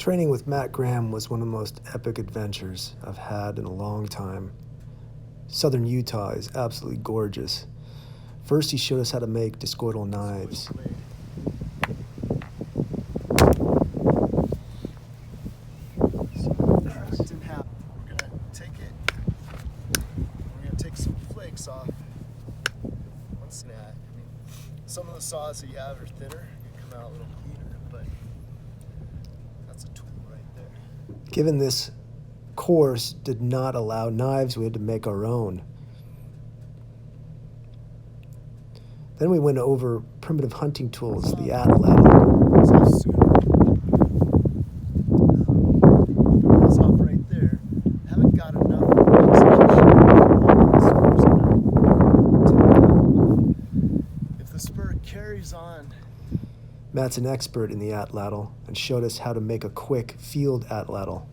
Training with Matt Graham was one of the most epic adventures I've had in a long time. Southern Utah is absolutely gorgeous. First, he showed us how to make discoidal knives. Some flakes off one snap. I mean, some of the saws that you have are thinner, you come out a little cleaner, but that's a tool right there. Given this course did not allow knives, we had to make our own. Then we went over primitive hunting tools, the atlatl. Off right there. Haven't got enough. Carries on. Matt's an expert in the atlatl and showed us how to make a quick field atlatl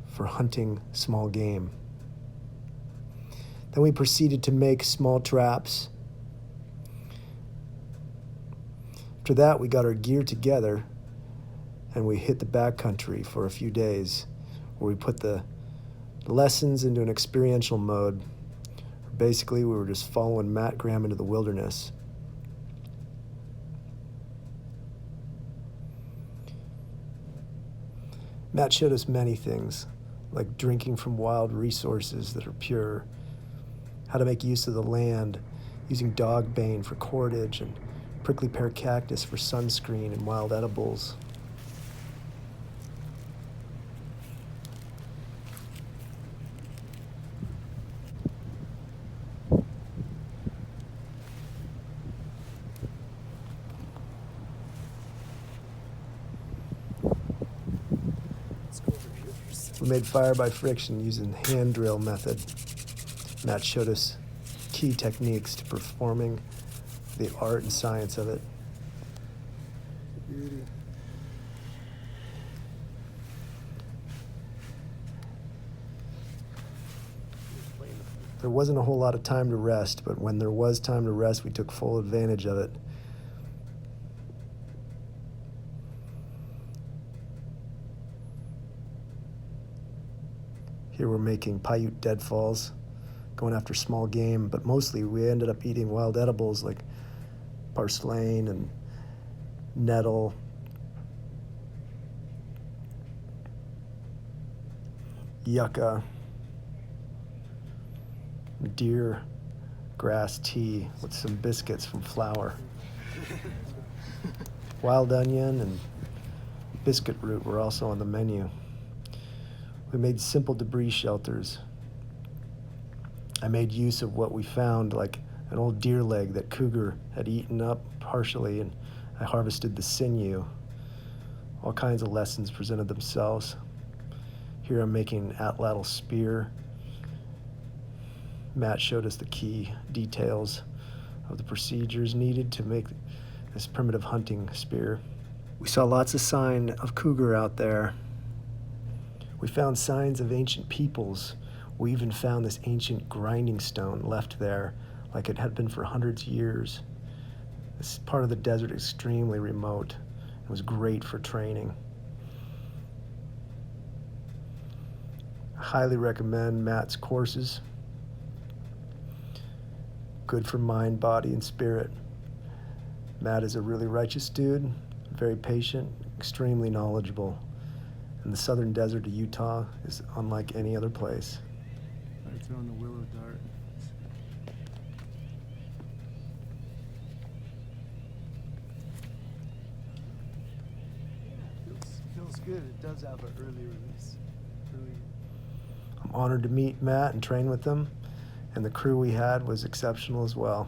for hunting small game. Then we proceeded to make small traps. After that, we got our gear together and we hit the backcountry for a few days, where we put the lessons into an experiential mode. Basically, we were just following Matt Graham into the wilderness. Matt showed us many things, like drinking from wild resources that are pure, how to make use of the land, using dog bane for cordage and prickly pear cactus for sunscreen and wild edibles. We made fire by friction using the hand drill method. Matt showed us key techniques to performing the art and science of it. Beauty. There wasn't a whole lot of time to rest, but when there was time to rest, we took full advantage of it. Here we're making Paiute deadfalls, going after small game, but mostly we ended up eating wild edibles like purslane and nettle. Yucca, deer grass tea with some biscuits from flour. Wild onion and biscuit root were also on the menu. We made simple debris shelters. I made use of what we found, like an old deer leg that cougar had eaten up partially, and I harvested the sinew. All kinds of lessons presented themselves. Here I'm making an atlatl spear. Matt showed us the key details of the procedures needed to make this primitive hunting spear. We saw lots of sign of cougar out there. We found signs of ancient peoples. We even found this ancient grinding stone left there like it had been for hundreds of years. This part of the desert is extremely remote. It was great for training. I highly recommend Matt's courses. Good for mind, body, and spirit. Matt is a really righteous dude, very patient, extremely knowledgeable. And the southern desert of Utah is unlike any other place. Right, throwing the willow dart. Feels good. It does have an early release. I'm honored to meet Matt and train with him, and the crew we had was exceptional as well.